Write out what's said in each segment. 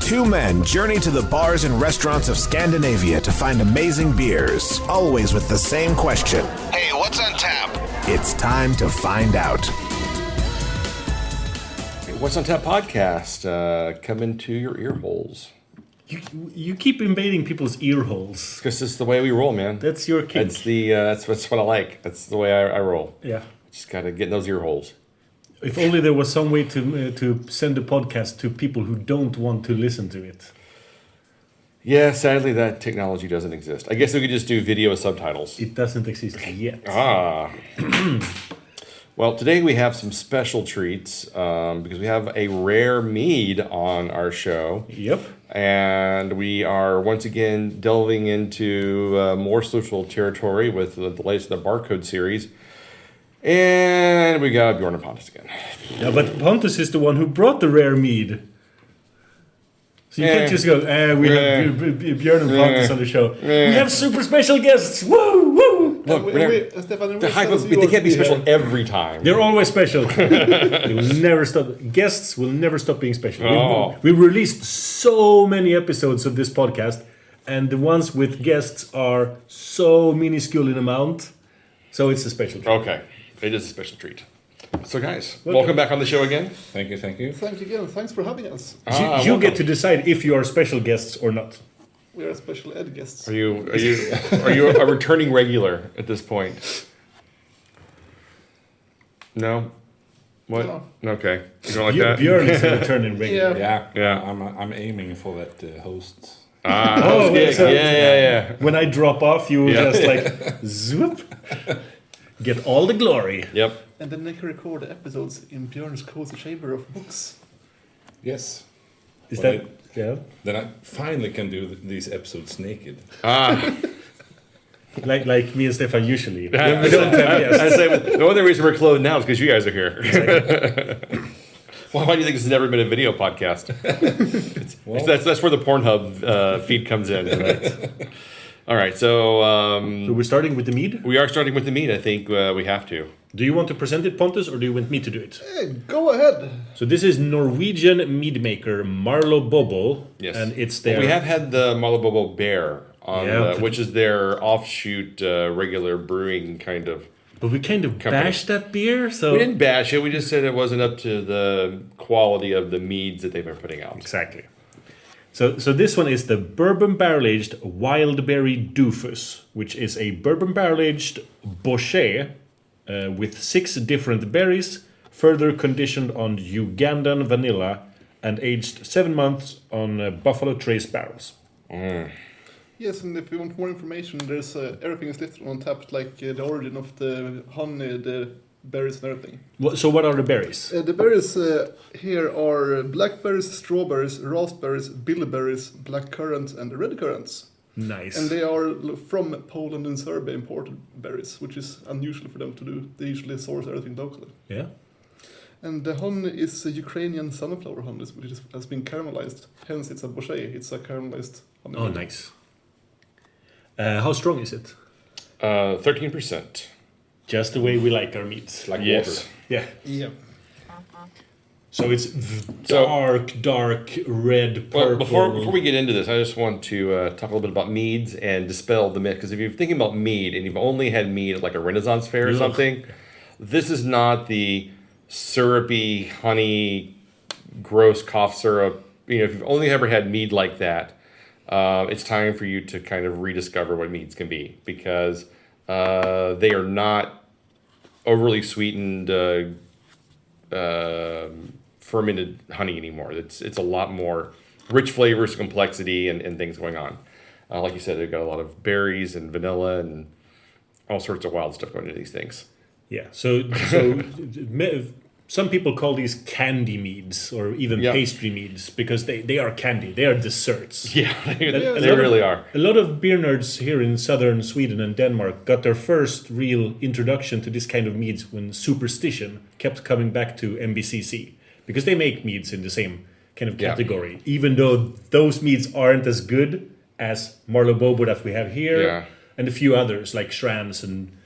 Two men journey to the bars and restaurants of Scandinavia to find amazing beers, always with the same question. Hey, what's on tap? It's time to find out. What's on Tap podcast? Come into your ear holes. You keep invading people's ear holes. Because it's the way we roll, man. That's your kink. That's what I like. That's the way I roll. Yeah. Just gotta get in those ear holes. If only there was some way to send a podcast to people who don't want to listen to it. Yeah, sadly that technology doesn't exist. I guess we could just do video with subtitles. It doesn't exist yet. Well, today we have some special treats because we have a rare mead on our show. Yep. And we are once again delving into Moersleutel territory with the latest in the Barcode series. And we got Bjorn and Pontus again. Yeah, but Pontus is the one who brought the rare mead. So you can't just go, we have Bjorn and Pontus on the show. We have super special guests. Woo, woo! Look, they can't be special every time. They're always special. They will never stop. Guests will never stop being special. Oh. We released so many episodes of this podcast, and the ones with guests are so minuscule in amount. So it's a special treat. Okay. It is a special treat. So guys, welcome back on the show again. Thank you. Thank you again. Thanks for having us. You get to decide if you are special guests or not. We are special ed guests. Are you a returning regular at this point? No? What? No. Okay. You don't like that? Bjorn is a returning regular. Yeah. I'm aiming for that host. Yeah. When I drop off, you will just like zoop, get all the glory. Yep. And then they can record the episodes in Björn's cozy chamber of books. Yes. Is Well, that yeah? Then I finally can do these episodes naked. Like me and Stefan usually. We I don't have guests. say the only reason we're clothed now is because you guys are here. Well, why do you think this has never been a video podcast? That's where the Pornhub feed comes in. Right? All right, so we're starting with the mead? we are starting with the mead. I think we have to. Do you want to present it, Pontus, or do you want me to do it? Hey, go ahead. So this is Norwegian mead maker Marlobobo. Yes. And it's their... We have had the Marlobobo Bear, which is their offshoot regular brewing kind of. But we kind of company. bashed that beer, so... We didn't bash it. We just said it wasn't up to the quality of the meads that they've been putting out. Exactly. So this one is the Bourbon Barrel-Aged Wildberry Doofus, which is a Bourbon Barrel-Aged bochet with 6 different berries, further conditioned on Ugandan vanilla, and aged 7 months on Buffalo Trace barrels. Yes, and if you want more information, there's everything is listed on tap, like the origin of the honey, the berries and everything. So what are the berries? The berries here are blackberries, strawberries, raspberries, bilberries, black currants, and red currants. Nice. And they are from Poland and Serbia imported berries, which is unusual for them to do. They usually source everything locally. Yeah. And the honey is a Ukrainian sunflower honey, which has been caramelized. Hence, it's a bochet. It's a caramelized honey. Oh, nice. How strong is it? 13%. Just the way we like our meats. Like Yes. water. Yeah. Yeah. So it's dark red, purple. Well, before we get into this, I just want to talk a little bit about meads and dispel the myth. Because if you're thinking about mead and you've only had mead at like a Renaissance fair or something, this is not the syrupy, honey, gross cough syrup. If you've only ever had mead like that, it's time for you to kind of rediscover what meads can be. Because they are not overly sweetened fermented honey anymore. It's a lot more rich flavors, complexity, and things going on. Like you said, they've got a lot of berries and vanilla and all sorts of wild stuff going into these things. Yeah. So some people call these candy meads or even pastry meads because they are candy. They are desserts. Yeah, they really are. A lot of beer nerds here in southern Sweden and Denmark got their first real introduction to this kind of meads when Superstition kept coming back to MBCC because they make meads in the same kind of category, even though those meads aren't as good as Marlobobo that we have here and a few others like Schranz and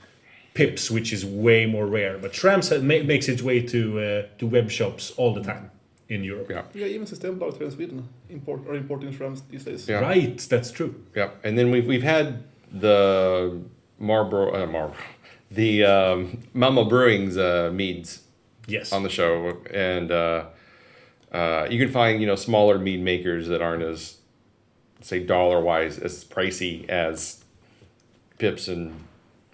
Pips, which is way more rare. But Schranz makes its way to web shops all the time. in Europe. Yeah. Yeah, even Systembolaget here in Sweden importing shrimps these days. Yeah. Right, that's true. Yeah, and then we've had the Malmo Brewing's meads Yes. on the show, and you can find smaller mead makers that aren't as, say, dollar-wise as pricey as Pips and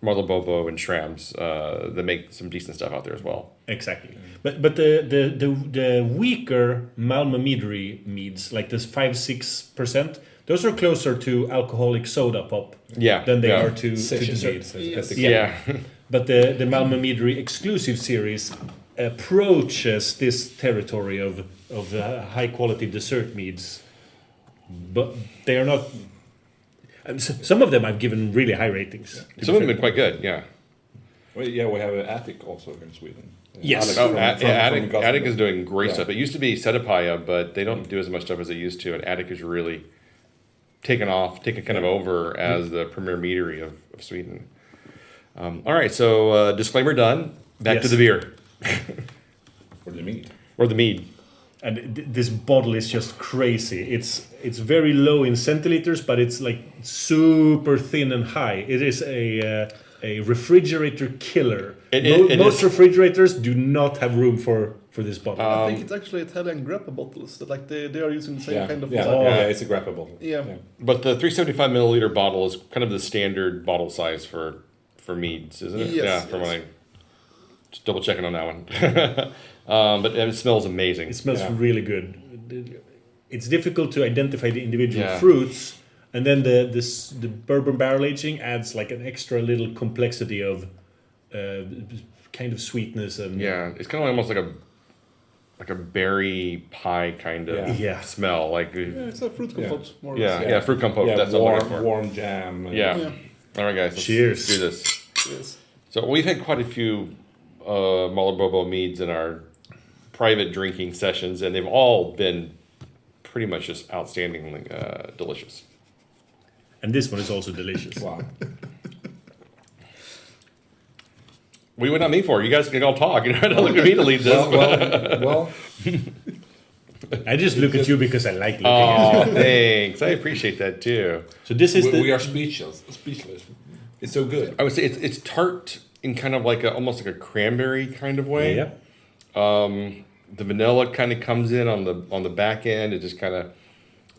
Marlobobo and Schramm's that make some decent stuff out there as well. Exactly. But the weaker Malmö meadery meads, like this 5-6%, those are closer to alcoholic soda pop Yeah, than they yeah. are to Session dessert. meads. Yes. Yeah. But the Malmö meadery exclusive series approaches this territory of high quality dessert meads, but they are not. Some of them I've given really high ratings. Some of them have been quite good, yeah. Well, yeah, we have an attic also here in Sweden. Yes. Oh, From Attic is doing great Yeah. stuff. It used to be Setapaya, but they don't do as much stuff as they used to, and Attic is really taken kind of over as the premier meadery of Sweden. All right, so disclaimer done. Back to Yes. the beer. Or the mead. Or the mead. And this bottle is just crazy. It's very low in centiliters, but it's like super thin and high. It is a refrigerator killer. It Most is. refrigerators do not have room for this bottle. I think it's actually Italian grappa bottles that they are using the same kind of. Yeah, it's a grappa bottle. Yeah. But the 375 milliliter bottle is kind of the standard bottle size for meads, isn't it? Yes, Yeah, from what just double checking on that one. But it smells amazing. It smells Yeah. really good. It's difficult to identify the individual Yeah. fruits, and then the bourbon barrel aging adds like an extra little complexity of kind of sweetness and Yeah, it's kind of almost like a berry pie kind of Yeah. smell. Like Yeah, it's a fruit compote more or yeah, less. yeah, fruit compote. Yeah, That's what I'm looking for. warm jam. Yeah. Yeah. All right, guys. Cheers. Let's do this. Yes. So we've had quite a few Marlobobo meads in our private drinking sessions, and they've all been pretty much just outstandingly delicious. And this one is also delicious. Wow. We would not mean for it. You guys can all talk. You know, don't look at me to lead this. well, I just look at you because I like looking at Oh, you. thanks. I appreciate that too. So this is we are speechless. It's so good. I would say it's tart in kind of like almost like a cranberry kind of way. Yeah. The vanilla kind of comes in on the back end. It just kind of,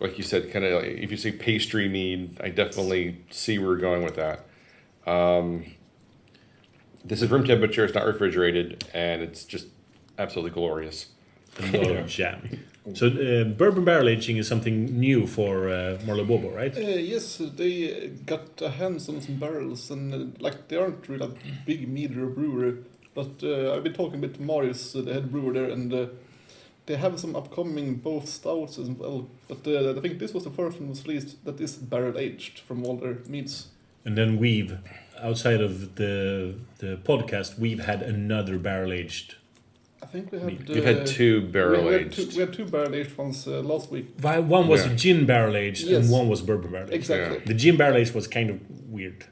like you said, kind of like, if you say pastry mead, I definitely see where you're going with that. This is room temperature. It's not refrigerated, and it's just absolutely glorious. a lot of jam. So bourbon barrel aging is something new for Marlobobo, right? Yes, they got hands on some barrels, and like they aren't really a big meader or brewer, but I've been talking with Marius, the head brewer there, and they have some upcoming both stouts as well. But I think this was the first one was released that is barrel aged from all their meats. And then we've, outside of the podcast, we've had another barrel aged. I think we had. We've had two barrel aged. We had two barrel aged ones last week. One was Yeah. gin barrel aged Yes. and one was bourbon barrel aged. Exactly. The gin barrel aged was kind of weird.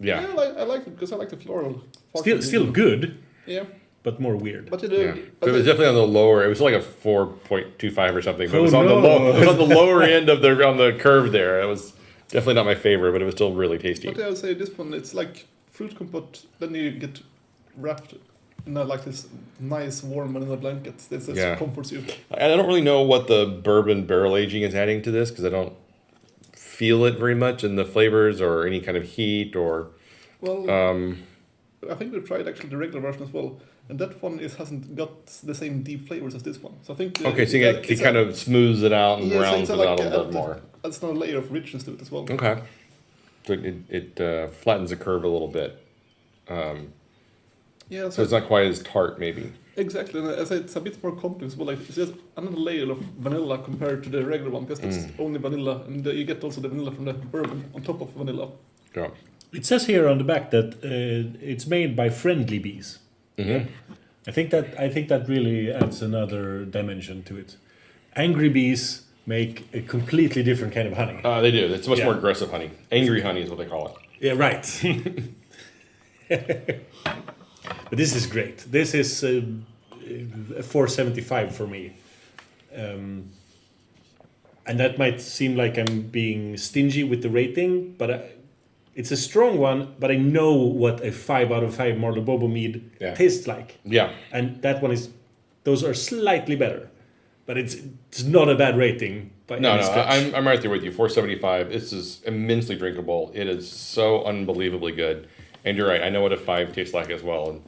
Yeah. I like it because I like the floral. part Still, of it. still good, Yeah, but more weird. but it. Yeah. But it was definitely on the lower. It was like a 4.25 or something. But it was Oh, on no. the low. It was on the lower end of on the curve there. It was definitely not my favorite, but it was still really tasty. But I would say this one, it's like fruit compote. Then you get wrapped in like this nice warm vanilla blanket. This Yeah. comforts you. And I don't really know what the bourbon barrel aging is adding to this because I don't feel it very much in the flavors or any kind of heat or. Well, I think we tried actually the regular version as well, and that one hasn't got the same deep flavors as this one. So I think. Okay, so it kind of smooths it out and rounds it out a little bit more. Adds another layer of richness to it as well. Okay. So it flattens the curve a little bit. Yeah, So it's not quite as tart, maybe. exactly. And I say it's a bit more complex, but like it's just another layer of vanilla compared to the regular one because it's only vanilla, and you get also the vanilla from the bourbon on top of vanilla. Yeah. It says here on the back that it's made by friendly bees. Mm-hmm. I think that really adds another dimension to it. Angry bees make a completely different kind of honey. They do. It's much Yeah. more aggressive honey. Angry honey is what they call it. Yeah, right. But this is great. This is a 475 for me. And that might seem like I'm being stingy with the rating, but it's a strong one. But I know what a 5 out of 5 Marlobobo mead tastes like. Yeah. And that one is, those are slightly better, but it's not a bad rating by any stretch. I'm right there with you. 475. This is immensely drinkable. It is so unbelievably good. And you're right. I know what a 5 tastes like as well.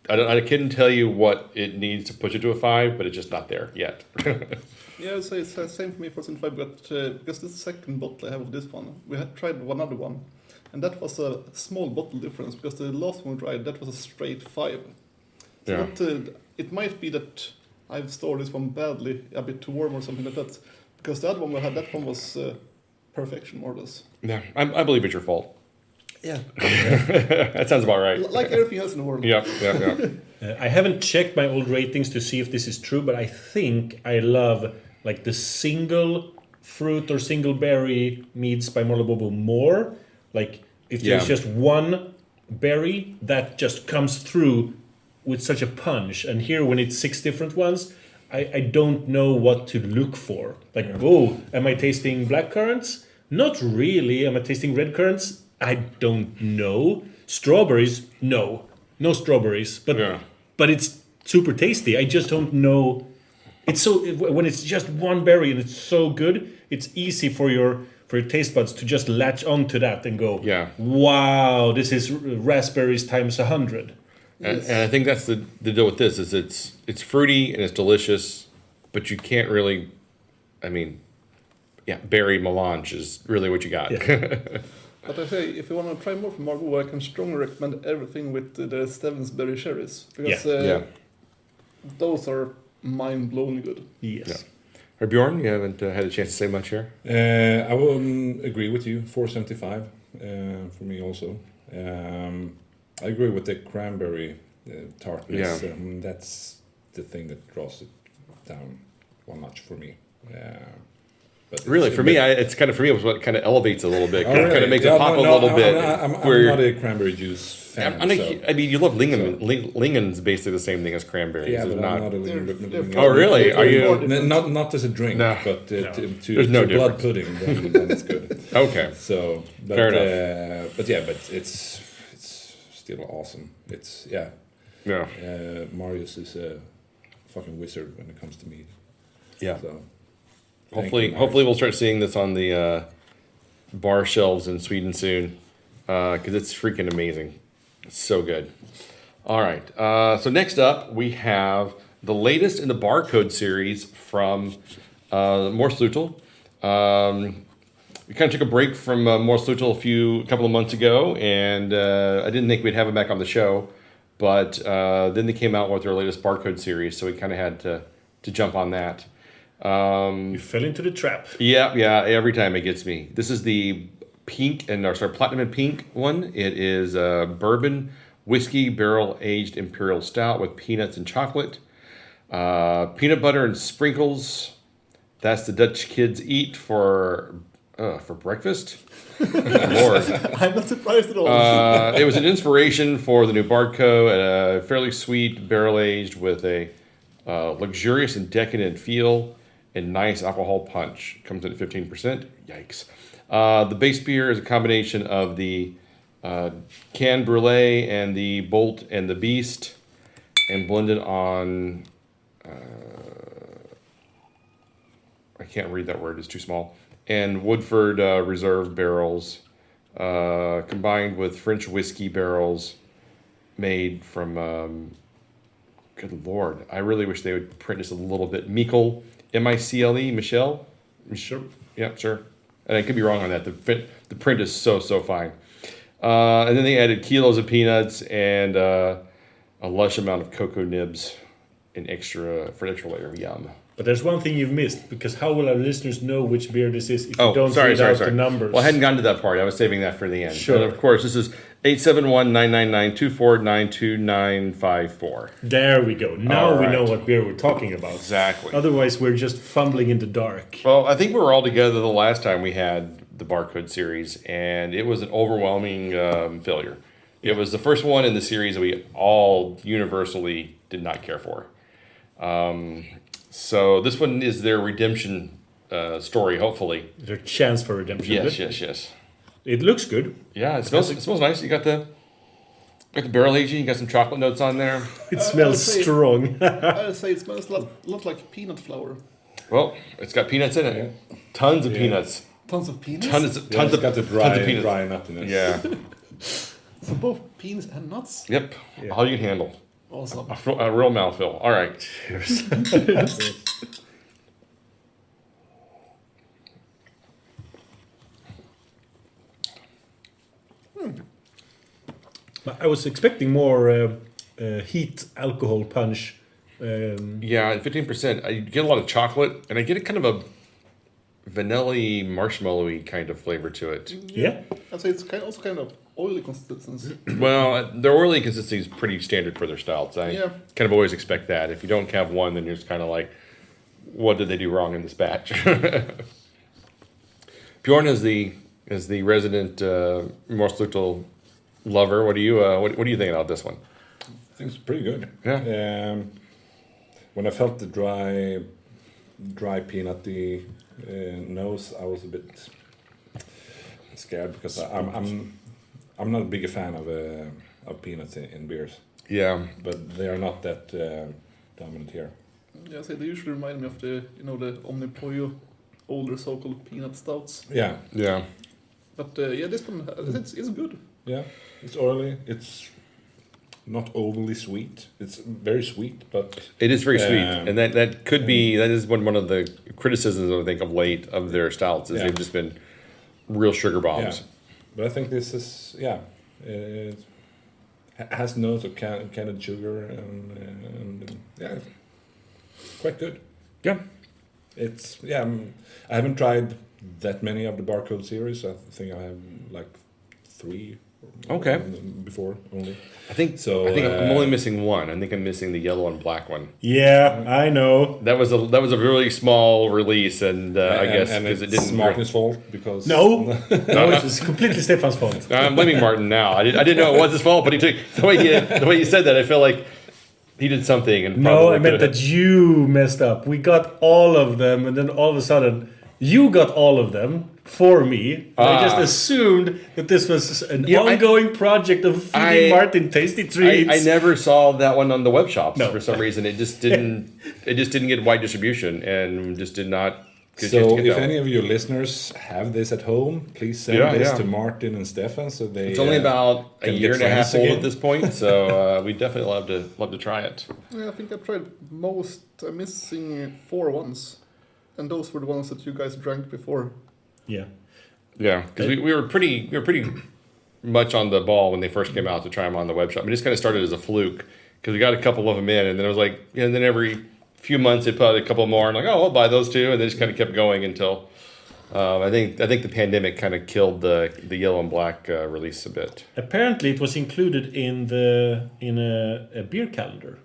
And I couldn't tell you what it needs to push it to a 5, but it's just not there yet. Yeah, I'd say it's the same for me for 75, but because this is the second bottle I have of this one. We had tried one other one, and that was a small bottle difference, because the last one we tried, that was a straight 5. So it might be that I've stored this one badly, a bit too warm or something like that, because the other one we had, that one was perfection, more or less. Yeah, I believe it's your fault. Yeah. That sounds about right. Like everything else in the world. Yeah. I haven't checked my old ratings to see if this is true, but I think I love like the single fruit or single berry meads by Marlobobo more. Like if there's just one berry, that just comes through with such a punch. And here when it's 6 different ones, I don't know what to look for. Like, am I tasting black currants? Not really. Am I tasting red currants? I don't know. Strawberries? No strawberries. But it's super tasty. I just don't know. It's so when it's just one berry and it's so good, it's easy for your taste buds to just latch onto that and go, wow, this is raspberries times 100. And I think that's the deal with this is it's fruity and it's delicious, but you can't really, berry melange is really what you got. Yeah. But I say, if you want to try more from Marlobobo, I can strongly recommend everything with the Stevensberry cherries. Because those are mind-blowingly good. Yes. Yeah. Or Bjorn, you haven't had a chance to say much here? I will agree with you. 475 for me also. I agree with the cranberry tartness. Yeah. That's the thing that draws it down one notch for me. But really, for me, it's what kind of elevates it a little bit. Really? Kind of makes it pop a little bit. I'm not a cranberry juice fan. You love Lingen. Lingen's basically the same thing as cranberries. Yeah, but not. I'm not a Lingen. Oh, really? Are you? Not as a drink, but There's no to blood pudding, then it's good. Okay. So, but, fair enough. But it's still awesome. It's Marius is a fucking wizard when it comes to mead. Yeah. So, hopefully we'll start seeing this on the bar shelves in Sweden soon, because it's freaking amazing. It's so good. All right. So next up we have the latest in the Barcode series from Moersleutel. We kind of took a break from Moersleutel a couple of months ago, and I didn't think we'd have them back on the show, but then they came out with their latest Barcode series, so we kind of had to jump on that. You fell into the trap. Yeah, every time it gets me. This is the platinum and pink one. It is bourbon whiskey barrel aged imperial stout with peanuts and chocolate, peanut butter and sprinkles. That's the Dutch kids eat for breakfast. Lord, I'm not surprised at all. it was an inspiration for the new Barcode. Fairly sweet, barrel aged with a luxurious and decadent feel. And nice alcohol punch. Comes in at 15%. Yikes. The base beer is a combination of the Can Brulee and the Bolt and the Beast, and blended on. I can't read that word; it's too small. And Woodford Reserve barrels, combined with French whiskey barrels, made from. Good Lord! I really wish they would print this a little bit. Micle. Michelle? Sure. Yeah, sure. And I could be wrong on that. The print is so fine. And then they added kilos of peanuts and a lush amount of cocoa nibs for an extra layer of yum. But there's one thing you've missed, because how will our listeners know which beer this is if you don't read out the numbers? Well, I hadn't gotten to that part. I was saving that for the end. Sure. And of course, this is 871-999-2492-954. There we go. Now we right. know what beer we're talking about. Exactly. Otherwise, we're just fumbling in the dark. Well, I think we were all together the last time we had the Barcode series, and it was an overwhelming failure. It was the first one in the series that we all universally did not care for. So this one is their redemption story, hopefully. There's a chance for redemption. Yes. It looks good. Yeah, it smells nice. You got the barrel aging. You got some chocolate notes on there. It smells strong. I'd say it smells a lot like peanut flour. Well, it's got peanuts in it. Tons of peanuts. Tons of peanuts? Tons It's of got the tons of peanuts. dry nuttiness. Yeah. So both peas and nuts? Yep. Yeah. All you can handle. Awesome. A real mouthful. All right. Cheers. I was expecting more heat alcohol punch. Yeah, 15%. I get a lot of chocolate, and I get a kind of a vanilla-y, marshmallowy kind of flavor to it. Yeah. I'd say it's also kind of oily consistency. Well, their oily consistency is pretty standard for their stouts. I Yeah. kind of always expect that. If you don't have one, then you're just kind of like, what did they do wrong in this batch? Bjorn is the resident Moersleutel lover. What do you think about this one? I think it's pretty good. Yeah. When I felt the dry peanutty nose, I was a bit scared because I'm not a big fan of peanuts in beers, Yeah. but they are not that dominant here. Yeah, I'd say they usually remind me of the Omnipollo older so-called peanut stouts. Yeah, Yeah. But this one, it's good. yeah. It's oily. It's not overly sweet. It's very sweet, but It is very sweet, and that could be that is one of the criticisms I think of late of their stouts is Yeah. they've just been real sugar bombs. yeah. But I think this is it has notes of canned sugar and yeah, quite good. Yeah. It's I haven't tried that many of the Barcode series. I think I have like 3. Okay. Before only. I think I'm only missing one. I think I'm missing the yellow and black one. Yeah, I know. That was a really small release, and I guess because it didn't. Martin's fault because No, it's completely Stefan's fault. I'm blaming Martin now. I didn't know it was his fault, but he took the way you said that. I feel like he did something, and No, probably I meant could've- that you messed up. We got all of them, and then all of a sudden, you got all of them for me. I just assumed that this was an ongoing project of feeding Martin tasty treats. I never saw that one on the web shops No. for some reason. It just didn't. It just didn't get wide distribution, and just did not. Get So to get if that any one. of your listeners have this at home, please send this to Martin and Stefan so they. It's only about a can year get and a half friends old again. at this point, so we definitely love to try it. Yeah, I think I've tried most. I'm missing 4 ones. And those were the ones that you guys drank before. Yeah. Yeah, because we were pretty much on the ball when they first came out to try them on the web shop. We just kind of started as a fluke because we got a couple of them in, and then it was like, and then every few months they put out a couple more, and like, oh, I'll buy those too, and they just kind of kept going until I think the pandemic kind of killed the yellow and black release a bit. Apparently, it was included in a beer calendar.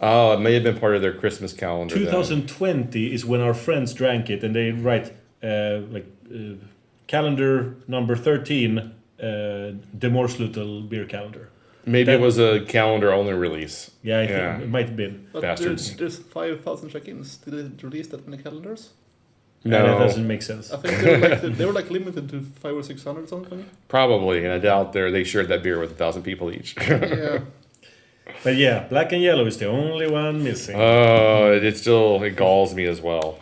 Oh, it may have been part of their Christmas calendar. then. 2020 is when our friends drank it, and they write calendar number 13, the Moersleutel beer calendar. Maybe it was a calendar only release. Yeah, I think it might have been. But Bastards. there's 5,000 check-ins. Did they release that many calendars? No, that No, doesn't make sense. I think they were like limited to 500 or 600 or something. probably, and I doubt they shared that beer with 1,000 people each. Yeah. But yeah, black and yellow is the only one missing. Oh, it galls me as well.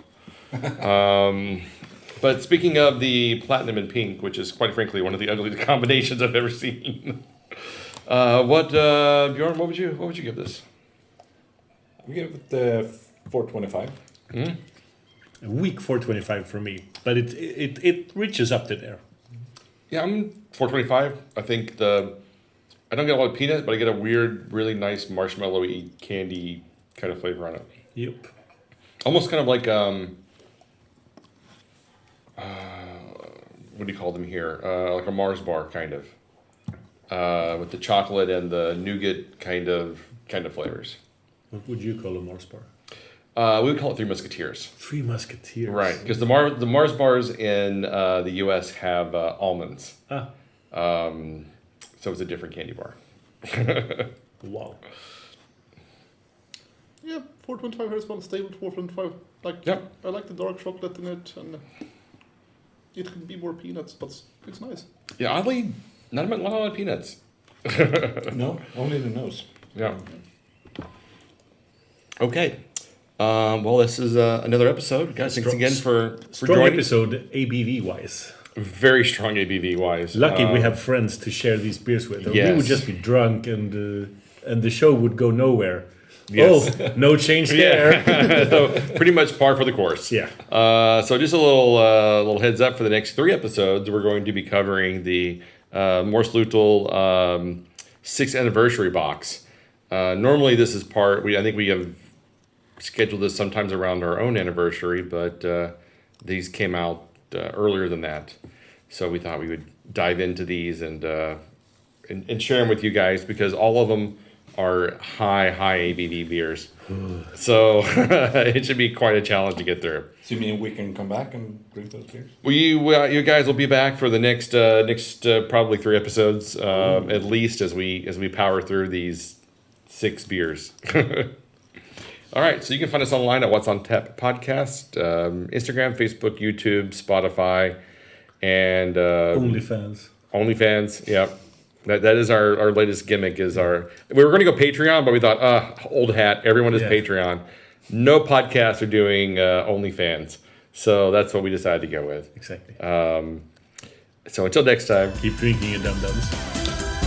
But speaking of the platinum and pink, which is quite frankly one of the ugliest combinations I've ever seen. Bjorn? What would you give this? We give it 425. A weak 425 for me, but it reaches up to there. Yeah, I'm 425. I think I don't get a lot of peanut, but I get a weird, really nice marshmallowy candy kind of flavor on it. Yep. Almost kind of like what do you call them here? Like a Mars bar kind of, with the chocolate and the nougat kind of flavors. What would you call a Mars bar? We would call it Three Musketeers. Three Musketeers. Right, because the Mars bars in the U.S. have almonds. Ah. So it's a different candy bar. Wow. Yeah, 425 here as well. Stable 425. Like, Yep. I like the dark chocolate in it, and it could be more peanuts, but it's nice. Yeah, oddly, not a lot of peanuts. No, only the nose. Yeah. Okay. Well, this is another episode, guys. Thanks again for Strong joining. episode ABV wise. Very strong ABV wise. Lucky we have friends to share these beers with. Or we yes. would just be drunk and the show would go nowhere. Yes. Oh, no change there. So pretty much par for the course. Yeah. So just a little heads up for the next 3 episodes. We're going to be covering the Moersleutel 6th anniversary box. Normally this is I think we have scheduled this sometimes around our own anniversary, but these came out earlier than that. So we thought we would dive into these and share them with you guys because all of them are high ABV beers. So it should be quite a challenge to get through. So you mean we can come back and drink those beers? You guys will be back for the next probably 3 episodes at least as we power through these 6 beers. All right, so you can find us online at What's on Tap Podcast, Instagram, Facebook, YouTube, Spotify, and OnlyFans. Yep. That is our latest gimmick. We were going to go Patreon, but we thought, old hat. Everyone is Patreon. No podcasts are doing OnlyFans, so that's what we decided to go with. Exactly. So until next time, Keep drinking, you dum-dums.